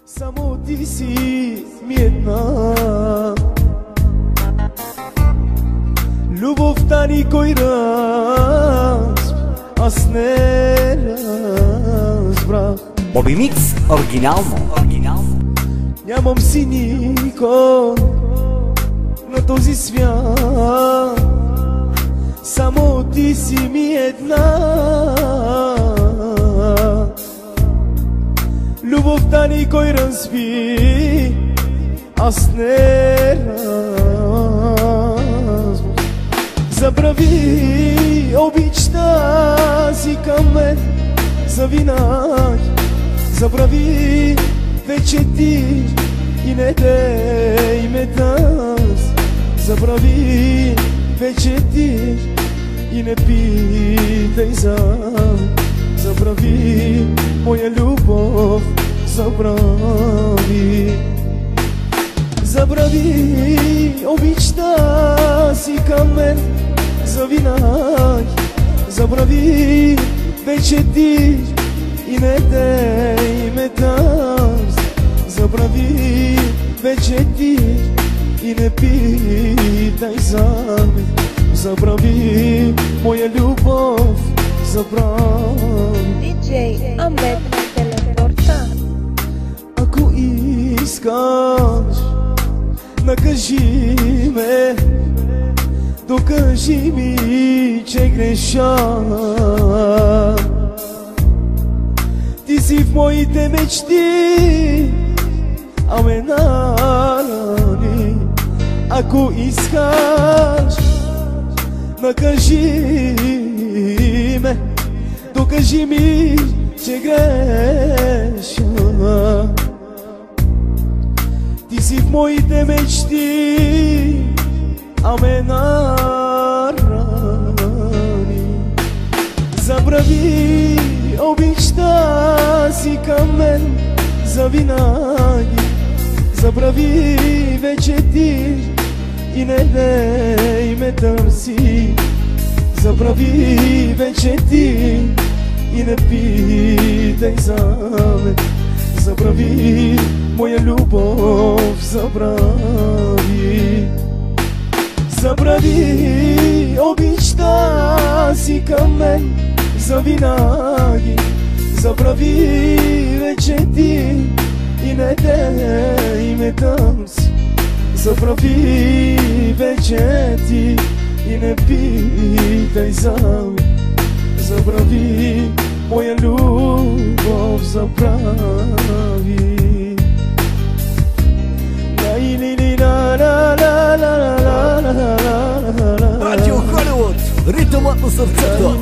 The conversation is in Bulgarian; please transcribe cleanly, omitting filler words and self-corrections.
Samo ti si mi jedna. Любовта ни кой раз, аз не разбрах. Боби Микс, оригинално. Нямам си никой на този свят, само ти си ми една. Любовта ни кой разби, аз не разбрах. Забрави обичта си към мен завинаги. Забрави вече ти и не дей ме търси. Забрави вече ти и не питай за мен. Забрави моя любов, забрави. Забрави обичта си към мен завинаги. Забрави вече ти и не дей ме търси. Забрави вече ти и не питай за мен. Забрави моя любов, забрави. Диджей Амет Телепорта. Ако искаш, накажи ме, докажи ми, че греша. Ти си в моите мечти, а ме нарани. Ако искаш, накажи ме, докажи ми, че греша. Ти си в моите мечти, а ме нарани. Забрави обичта си към мен завинаги. Забрави вече ти и не дей ме търси. Забрави вече ти и не питай за мен. Забрави моя любов, забрави. Забрави обичта си към мен завинаги. Забрави вече ти и не дей ме търси. Забрави вече ти и не питай за мен. Забрави моя любов, забрави. Радио Холивуд, ритъмът на сърцето.